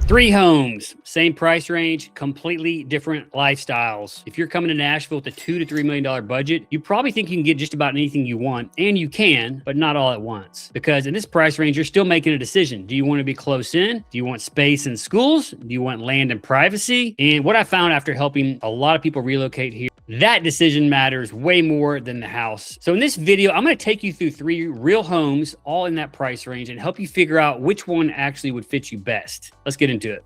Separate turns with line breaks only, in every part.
Three homes, same price range, completely different lifestyles. If you're coming to Nashville with a $2 to $3 million budget, you probably think you can get just about anything you want, and you can, but not all at once. Because in this price range, you're still making a decision. Do you want to be close in? Do you want space in schools? Do you want land and privacy? And what I found after helping a lot of people relocate here, that decision matters way more than the house. So in this video, I'm going to take you through three real homes, all in that price range, and help you figure out which one actually would fit you best. Let's get into it.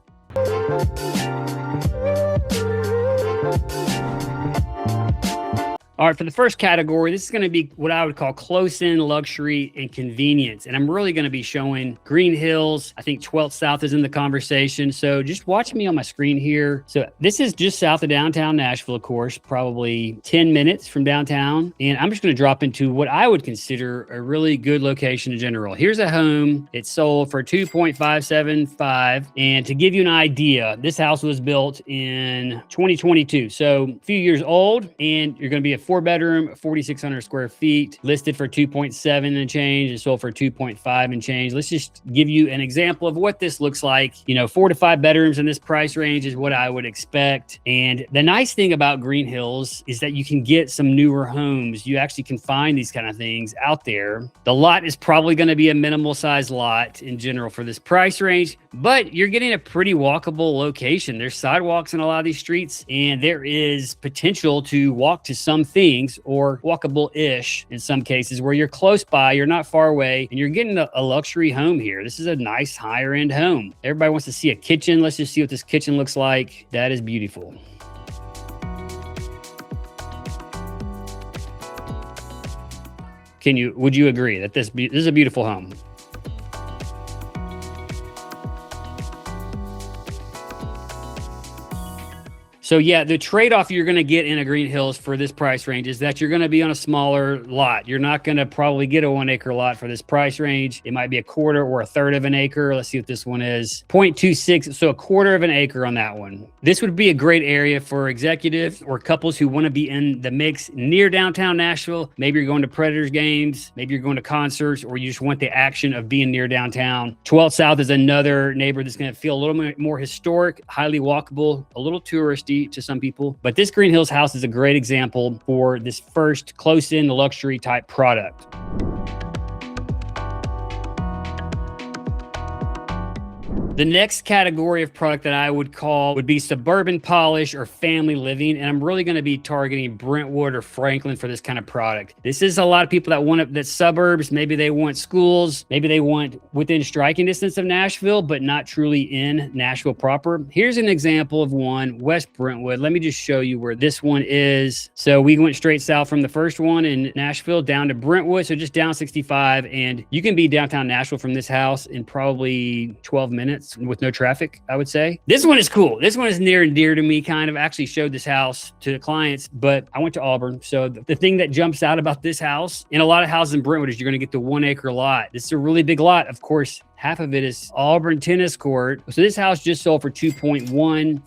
All right, for the first category, this is going to be what I would call close-in luxury and convenience. And I'm really going to be showing Green Hills. I think 12th South is in the conversation. So just watch me on my screen here. So this is just south of downtown Nashville, of course, probably 10 minutes from downtown. And I'm just going to drop into what I would consider a really good location in general. Here's a home. It sold for $2.575. And to give you an idea, this house was built in 2022. So a few years old, and you're going to be a 4-bedroom, 4,600 square feet, listed for 2.7 and change, and sold for 2.5 and change. Let's just give you an example of what this looks like. 4 to 5 bedrooms in this price range is what I would expect. And the nice thing about Green Hills is that you can get some newer homes. You actually can find these kind of things out there. The lot is probably going to be a minimal size lot in general for this price range, but you're getting a pretty walkable location. There's sidewalks in a lot of these streets, and there is potential to walk to some things, or walkable-ish in some cases, where you're close by, you're not far away, and you're getting a luxury home here. This is a nice higher-end home. Everybody wants to see a kitchen. Let's just see what this kitchen looks like. That is beautiful. Would you agree that this is a beautiful home? So yeah, the trade-off you're going to get in a Green Hills for this price range is that you're going to be on a smaller lot. You're not going to probably get a 1 acre lot for this price range. It might be a quarter or a third of an acre. Let's see what this one is. 0.26, so a quarter of an acre on that one. This would be a great area for executives or couples who want to be in the mix near downtown Nashville. Maybe you're going to Predators games, maybe you're going to concerts, or you just want the action of being near downtown. 12th South is another neighborhood that's going to feel a little bit more historic, highly walkable, a little touristy to some people. But this Green Hills house is a great example for this first close-in luxury type product. The next category of product that I would call would be suburban polish or family living. And I'm really going to be targeting Brentwood or Franklin for this kind of product. This is a lot of people that want that suburbs. Maybe they want schools. Maybe they want within striking distance of Nashville, but not truly in Nashville proper. Here's an example of one, West Brentwood. Let me just show you where this one is. So we went straight south from the first one in Nashville down to Brentwood. So just down 65. And you can be downtown Nashville from this house in probably 12 minutes. With no traffic, I would say. This one is cool. This one is near and dear to me, kind of. I actually showed this house to the clients, but I went to Auburn. So the thing that jumps out about this house, in a lot of houses in Brentwood, is you're going to get the 1 acre lot. This is a really big lot. Of course, half of it is Auburn tennis court. So this house just sold for 2.1,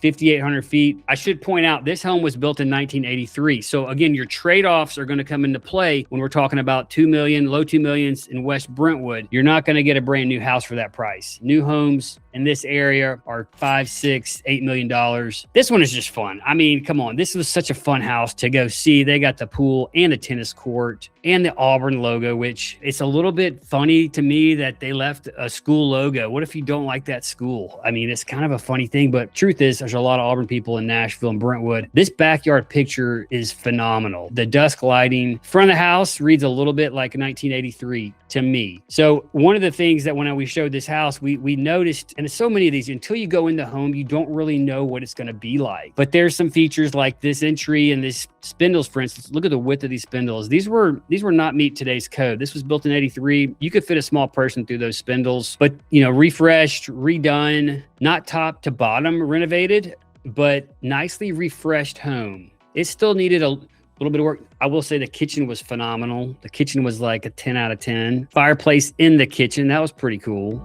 5,800 feet. I should point out this home was built in 1983. So again, your trade-offs are going to come into play when we're talking about 2 million, low 2 millions in West Brentwood. You're not going to get a brand new house for that price. New homes in this area are $5, $6, $8 million. This one is just fun. I mean, come on. This was such a fun house to go see. They got the pool and the tennis court and the Auburn logo, which it's a little bit funny to me that they left a school logo. What if you don't like that school? I mean, it's kind of a funny thing, but truth is there's a lot of Auburn people in Nashville and Brentwood. This backyard picture is phenomenal. The dusk lighting, front of the house reads a little bit like 1983 to me. So one of the things that when we showed this house, we noticed, and so many of these, until you go in the home, you don't really know what it's going to be like. But there's some features like this entry and this spindles, for instance. Look at the width of these spindles. These were not meet today's code. This was built in 83. You could fit a small person through those spindles, but refreshed, redone, not top to bottom renovated, but nicely refreshed home. It still needed a little bit of work. I will say the kitchen was phenomenal. The kitchen was like a 10 out of 10. Fireplace in the kitchen. That was pretty cool.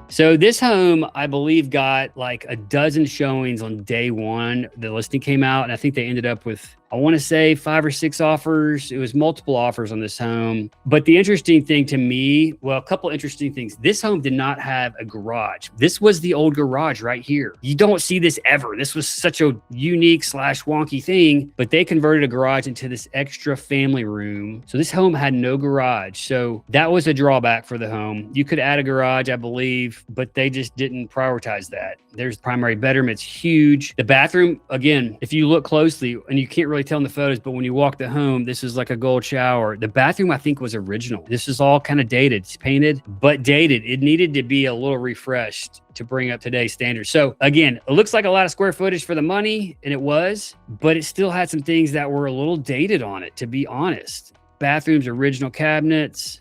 So this home, I believe, got like a dozen showings on day one. The listing came out, and I think they ended up with I want to say 5 or 6 offers. It was multiple offers on this home. But the interesting thing to me, well, a couple interesting things. This home did not have a garage. This was the old garage right here. You don't see this ever. This was such a unique / wonky thing, but they converted a garage into this extra family room. So this home had no garage. So that was a drawback for the home. You could add a garage, I believe, but they just didn't prioritize that. There's the primary bedroom. It's huge. The bathroom, again, if you look closely, and you can't really tell in the photos, but when you walk the home, this is like a gold shower. The bathroom, I think, was original. This is all kind of dated. It's painted, but dated. It needed to be a little refreshed to bring up today's standards. So again, it looks like a lot of square footage for the money, and it was, but it still had some things that were a little dated on it, to be honest. Bathrooms, original cabinets.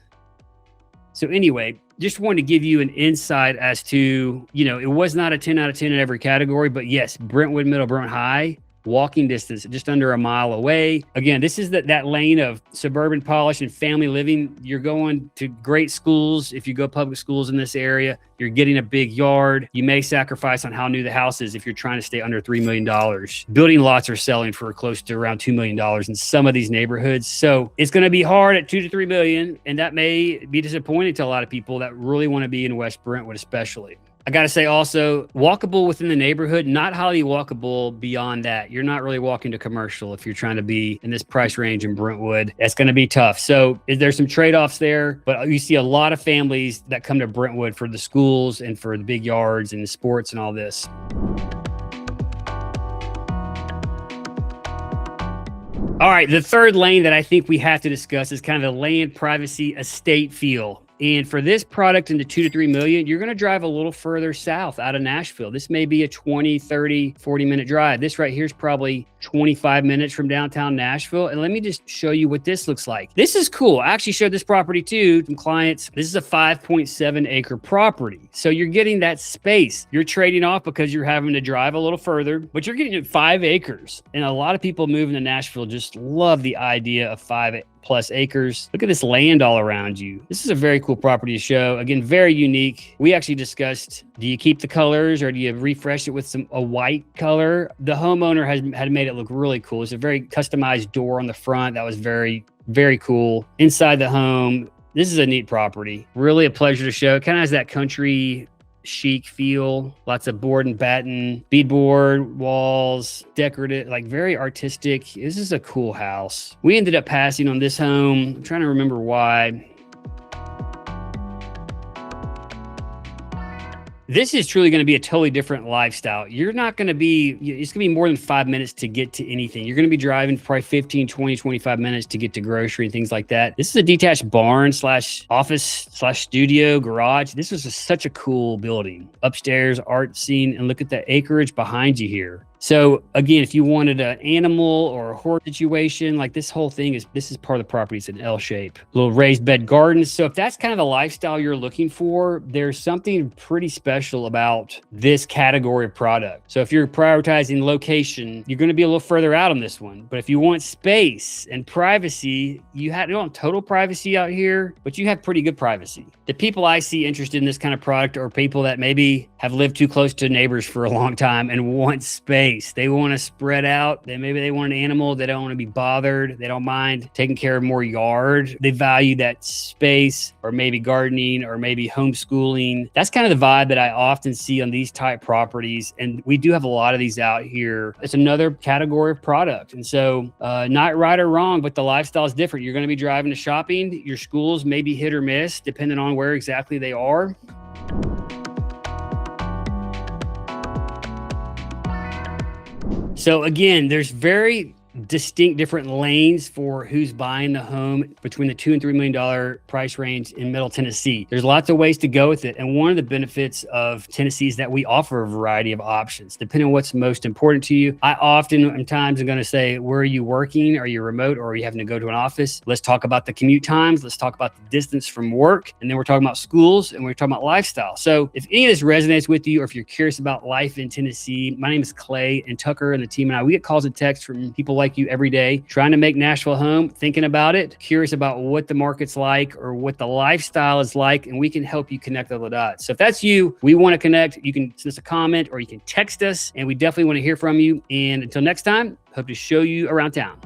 So anyway, just wanted to give you an insight as to, it was not a 10 out of 10 in every category, but yes, Brentwood Middle, Brent High, walking distance, just under a mile away. Again, this is that lane of suburban polish and family living. You're going to great schools. If you go public schools in this area, you're getting a big yard. You may sacrifice on how new the house is if you're trying to stay under $3 million. Building lots are selling for close to around $2 million in some of these neighborhoods. So it's going to be hard at $2 to $3 million. And that may be disappointing to a lot of people that really want to be in West Brentwood, especially. I got to say also, walkable within the neighborhood, not highly walkable beyond that. You're not really walking to commercial if you're trying to be in this price range in Brentwood. That's going to be tough. So there's some trade-offs there, but you see a lot of families that come to Brentwood for the schools and for the big yards and the sports and all this. All right, the third lane that I think we have to discuss is kind of the land privacy estate feel. And for this product in the 2 to 3 million, you're going to drive a little further south out of Nashville. This may be a 20, 30, 40-minute drive. This right here is probably 25 minutes from downtown Nashville. And let me just show you what this looks like. This is cool. I actually showed this property to some clients. This is a 5.7 acre property. So you're getting that space. You're trading off because you're having to drive a little further, but you're getting 5 acres. And a lot of people moving to Nashville just love the idea of 5+ acres. Look at this land all around you. This is a very cool property to show. Again, very unique. We actually discussed, do you keep the colors or do you refresh it with a white color? The homeowner had made it look really cool. It's a very customized door on the front. That was very, very cool. Inside the home, this is a neat property. Really a pleasure to show. It kind of has that country chic feel, lots of board and batten, beadboard walls, decorative, like very artistic. This is a cool house. We ended up passing on this home. I'm trying to remember why. This is truly going to be a totally different lifestyle. You're not going to be, it's going to be more than 5 minutes to get to anything. You're going to be driving probably 15, 20, 25 minutes to get to grocery and things like that. This is a detached barn / office / studio garage. This is such a cool building. Upstairs, art scene, and look at the acreage behind you here. So again, if you wanted an animal or a horse situation, like this whole thing this is part of the property. It's an L shape, little raised bed gardens. So if that's kind of the lifestyle you're looking for, there's something pretty special about this category of product. So if you're prioritizing location, you're going to be a little further out on this one. But if you want space and privacy, you don't have total privacy out here, but you have pretty good privacy. The people I see interested in this kind of product are people that maybe have lived too close to neighbors for a long time and want space. They want to spread out. Maybe they want an animal. They don't want to be bothered. They don't mind taking care of more yard. They value that space, or maybe gardening, or maybe homeschooling. That's kind of the vibe that I often see on these type properties. And we do have a lot of these out here. It's another category of product. And so not right or wrong, but the lifestyle is different. You're going to be driving to shopping. Your schools may be hit or miss, depending on where exactly they are. So again, there's very distinct different lanes for who's buying the home between the $2 and $3 million price range in Middle Tennessee. There's lots of ways to go with it. And one of the benefits of Tennessee is that we offer a variety of options, depending on what's most important to you. I oftentimes am going to say, where are you working? Are you remote, or are you having to go to an office? Let's talk about the commute times. Let's talk about the distance from work. And then we're talking about schools, and we're talking about lifestyle. So if any of this resonates with you, or if you're curious about life in Tennessee, my name is Clay, and Tucker and the team and I, we get calls and texts from people like you every day, trying to make Nashville home, thinking about it, curious about what the market's like or what the lifestyle is like, and we can help you connect all the dots. So if that's you, we want to connect. You can send us a comment or you can text us, and we definitely want to hear from you. And until next time, hope to show you around town.